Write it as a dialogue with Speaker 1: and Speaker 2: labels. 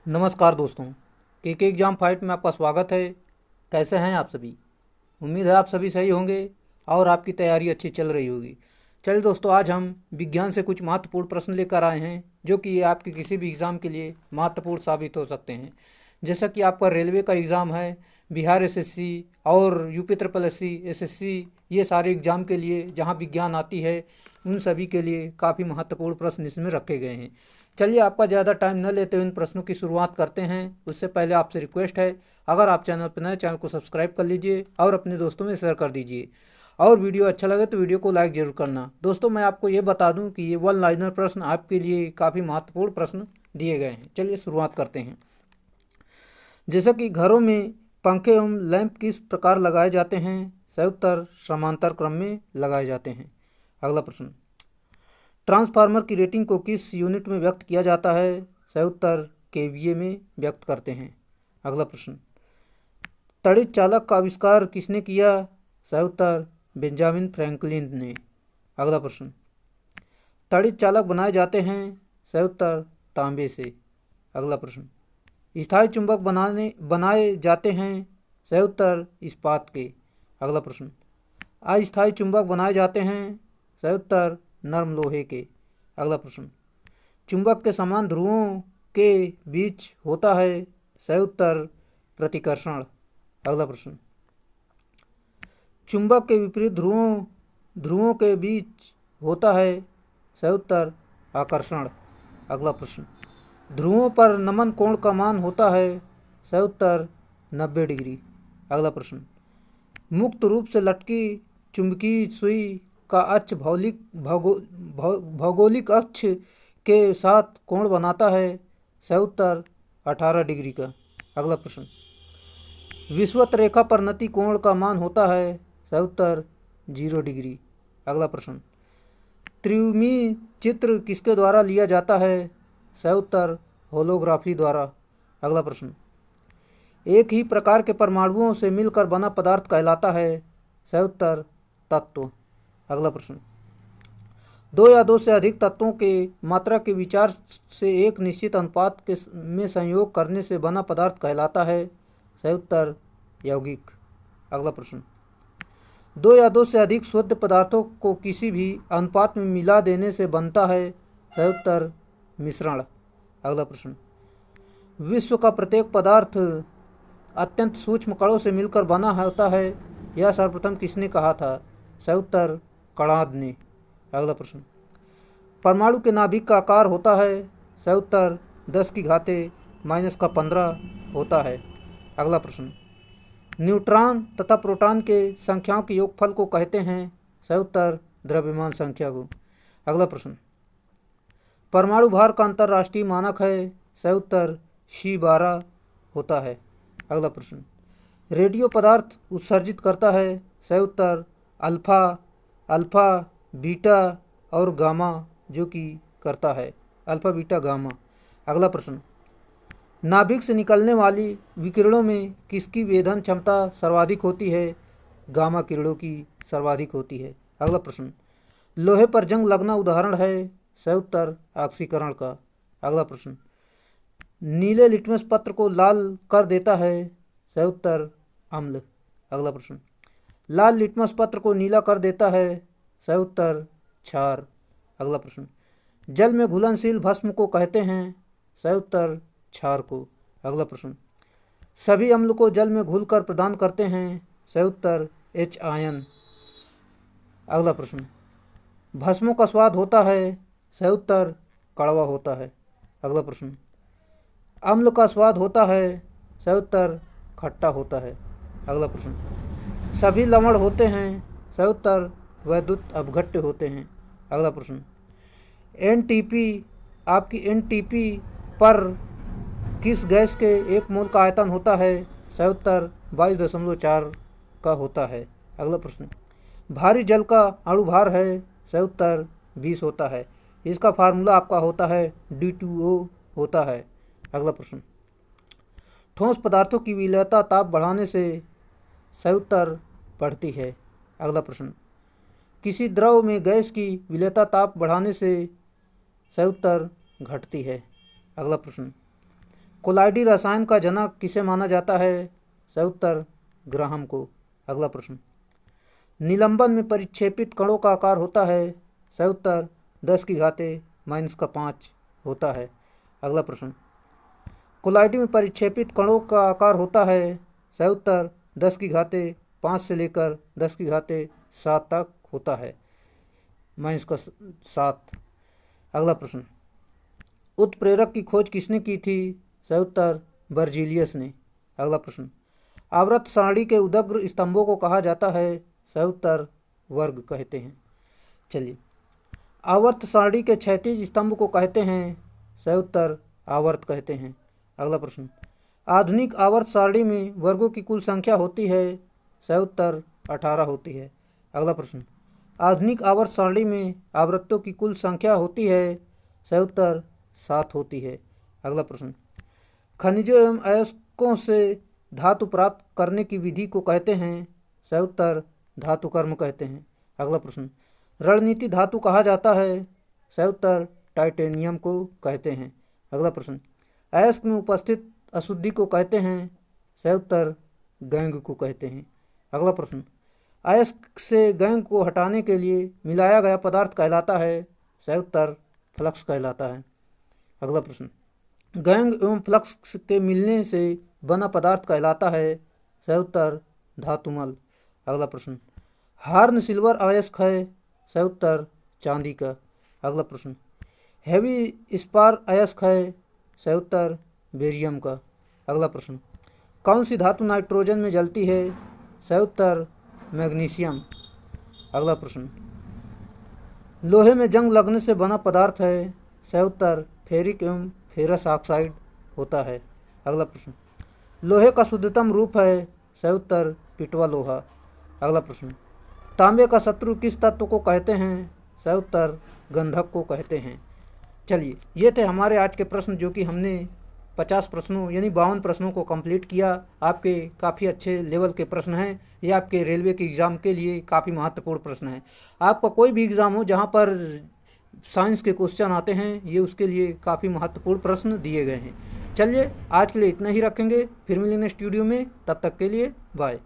Speaker 1: नमस्कार दोस्तों, के एग्ज़ाम फाइट में आपका स्वागत है। कैसे हैं आप सभी? उम्मीद है आप सभी सही होंगे और आपकी तैयारी अच्छी चल रही होगी। चलिए दोस्तों, आज हम विज्ञान से कुछ महत्वपूर्ण प्रश्न लेकर आए हैं जो कि आपके किसी भी एग्ज़ाम के लिए महत्वपूर्ण साबित हो सकते हैं। जैसा कि आपका रेलवे का एग्ज़ाम है, बिहार एसएससी और यूपी ट्रिपल एससी एसएससी, ये सारे एग्ज़ाम के लिए जहां विज्ञान आती है उन सभी के लिए काफ़ी महत्वपूर्ण प्रश्न इसमें रखे गए हैं। चलिए, आपका ज़्यादा टाइम न लेते हुए इन प्रश्नों की शुरुआत करते हैं। उससे पहले आपसे रिक्वेस्ट है, अगर आप चैनल पर नए, चैनल को सब्सक्राइब कर लीजिए और अपने दोस्तों में शेयर कर दीजिए। और वीडियो अच्छा लगे तो वीडियो को लाइक ज़रूर करना। दोस्तों, मैं आपको ये बता दूं कि ये वन लाइनर प्रश्न आपके लिए काफ़ी महत्वपूर्ण प्रश्न दिए गए हैं। चलिए शुरुआत करते हैं। जैसा कि घरों में पंखे एवं लैंप किस प्रकार लगाए जाते हैं? सही उत्तर समांतर क्रम में लगाए जाते हैं। अगला प्रश्न, ट्रांसफार्मर की रेटिंग को किस यूनिट में व्यक्त किया जाता है? सही उत्तर केवीए में व्यक्त करते हैं। अगला प्रश्न, तड़ित चालक का आविष्कार किसने किया? सही उत्तर बेंजामिन फ्रैंकलिन ने। अगला प्रश्न, तड़ित चालक बनाए जाते हैं? सही उत्तर तांबे से। अगला प्रश्न, स्थायी चुंबक बनाए जाते हैं? सही उत्तर इस्पात के। अगला प्रश्न, अस्थायी चुंबक बनाए जाते हैं? सही उत्तर नर्म लोहे के। अगला प्रश्न, चुंबक के समान ध्रुवों के बीच होता है? सही उत्तर प्रतिकर्षण। अगला प्रश्न, चुंबक के विपरीत ध्रुवों ध्रुवों के बीच होता है? सही उत्तर आकर्षण। अगला प्रश्न, ध्रुवों पर नमन कोण का मान होता है? सही उत्तर 90 डिग्री। अगला प्रश्न, मुक्त रूप से लटकी चुंबकीय सुई का अक्ष भौगोलिक अक्ष के साथ कोण बनाता है? सही उत्तर 18 डिग्री का। अगला प्रश्न, विषुवत रेखा पर नति कोण का मान होता है? सही उत्तर 0 डिग्री। अगला प्रश्न, त्रिविमीय चित्र किसके द्वारा लिया जाता है? सही उत्तर होलोग्राफी द्वारा। अगला प्रश्न, एक ही प्रकार के परमाणुओं से मिलकर बना पदार्थ कहलाता है? सही उत्तर तत्व। अगला प्रश्न, दो या दो से अधिक तत्वों के मात्रा के विचार से एक निश्चित अनुपात के में संयोग करने से बना पदार्थ कहलाता है? सही उत्तर यौगिक। अगला प्रश्न, दो या दो से अधिक शुद्ध पदार्थों को किसी भी अनुपात में मिला देने से बनता है? सही उत्तर मिश्रण। अगला प्रश्न, विश्व का प्रत्येक पदार्थ अत्यंत सूक्ष्म कणों से मिलकर बना होता है, यह सर्वप्रथम किसने कहा था? सही उत्तर कणाद ने। अगला प्रश्न, परमाणु के नाभिक का आकार होता है? सही उत्तर 10⁻⁻15 होता है। अगला प्रश्न, न्यूट्रॉन तथा प्रोटॉन के संख्याओं के योगफल को कहते हैं? सही उत्तर द्रव्यमान संख्या को। अगला प्रश्न, परमाणु भार का अंतर्राष्ट्रीय मानक है? सही उत्तर C12 होता है। अगला प्रश्न, रेडियो पदार्थ उत्सर्जित करता है? सही उत्तर अल्फा अल्फा बीटा और गामा, जो कि करता है अल्फा बीटा गामा। अगला प्रश्न, नाभिक से निकलने वाली विकिरणों में किसकी वेधन क्षमता सर्वाधिक होती है? गामा किरणों की सर्वाधिक होती है। अगला प्रश्न, लोहे पर जंग लगना उदाहरण है? सही उत्तर ऑक्सीकरण का। अगला प्रश्न, नीले लिटमस पत्र को लाल कर देता है? सही उत्तर अम्ल। अगला प्रश्न, लाल लिटमस पत्र को नीला कर देता है? सही उत्तर क्षार। अगला प्रश्न, जल में घुलनशील भस्म को कहते हैं? सही उत्तर क्षार को। अगला प्रश्न, सभी अम्ल को जल में घुलकर प्रदान करते हैं? सही उत्तर H आयन। अगला प्रश्न, भस्मों का स्वाद होता है? सही उत्तर कड़वा होता है। अगला प्रश्न, अम्ल का स्वाद होता है? सही उत्तर खट्टा होता है। अगला प्रश्न, सभी लवण होते हैं? सही उत्तर वैद्युत अपघट्य होते हैं। अगला प्रश्न, एनटीपी आपकी एनटीपी पर किस गैस के 1 मोल का आयतन होता है? सही उत्तर 22.4 का होता है। अगला प्रश्न, भारी जल का अणुभार है? सही उत्तर 20 होता है। इसका फार्मूला आपका होता है D2O होता है। अगला प्रश्न, ठोस पदार्थों की विलेयता ताप बढ़ाने से? सही उत्तर बढ़ती है। अगला प्रश्न, किसी द्रव में गैस की विलेयता ताप बढ़ाने से? सही उत्तर घटती है। अगला प्रश्न, कोलाइडी रसायन का जनक किसे माना जाता है? सही उत्तर ग्राहम को। अगला प्रश्न, निलंबन में परिक्षेपित कणों का आकार होता है? सही उत्तर 10⁻⁻5 होता है। अगला प्रश्न, कोलाइडी में परिक्षेपित कणों का आकार होता है? सही उत्तर 10⁻5 से लेकर 10⁻7 तक होता है, -7। अगला प्रश्न, उत्प्रेरक की खोज किसने की थी? सही उत्तर बर्जीलियस ने। अगला प्रश्न, आवर्त सारणी के उदग्र स्तंभों को कहा जाता है? सही उत्तर वर्ग कहते हैं। चलिए, आवर्त सारणी के क्षैतिज स्तंभ को कहते हैं? सही उत्तर आवर्त कहते हैं। अगला प्रश्न, आधुनिक आवर्त सारणी में वर्गों की कुल संख्या होती है? सही उत्तर 18 होती है। अगला प्रश्न, आधुनिक आवर्त सारणी में आवृत्तों की कुल संख्या होती है? सही उत्तर 7 होती है। अगला प्रश्न, खनिजों एवं अयस्कों से धातु प्राप्त करने की विधि को कहते हैं? सही उत्तर धातु कर्म कहते हैं। अगला प्रश्न, रणनीति धातु कहा जाता है? सही उत्तर टाइटेनियम को कहते हैं। अगला प्रश्न, अयस्क में उपस्थित अशुद्धि को कहते हैं? सही उत्तर गैंग को कहते हैं। अगला प्रश्न, अयस्क से गैंग को हटाने के लिए मिलाया गया पदार्थ कहलाता है? सही उत्तर फ्लक्स कहलाता है। अगला प्रश्न, गैंग एवं फ्लक्स के मिलने से बना पदार्थ कहलाता है? सही उत्तर धातुमल। अगला प्रश्न, हार्न सिल्वर अयस्क है? सही उत्तर चांदी का। अगला प्रश्न, हेवी स्पार अयस्क है? सही उत्तर बेरियम का। अगला प्रश्न, कौन सी धातु नाइट्रोजन में जलती है? सही उत्तर मैग्नीशियम। अगला प्रश्न, लोहे में जंग लगने से बना पदार्थ है? सही उत्तर फेरिक एवं फेरस ऑक्साइड होता है। अगला प्रश्न, लोहे का शुद्धतम रूप है? सही उत्तर पिटवा लोहा। अगला प्रश्न, तांबे का शत्रु किस तत्व को कहते हैं? सही उत्तर गंधक को कहते हैं। चलिए, ये थे हमारे आज के प्रश्न, जो कि हमने 50 प्रश्नों यानी 52 प्रश्नों को कंप्लीट किया। आपके काफ़ी अच्छे लेवल के प्रश्न हैं। ये आपके रेलवे के एग्ज़ाम के लिए काफ़ी महत्वपूर्ण प्रश्न हैं। आपका कोई भी एग्ज़ाम हो जहाँ पर साइंस के क्वेश्चन आते हैं, ये उसके लिए काफ़ी महत्वपूर्ण प्रश्न दिए गए हैं। चलिए, आज के लिए इतना ही रखेंगे, फिर मिलेंगे स्टूडियो में। तब तक के लिए बाय।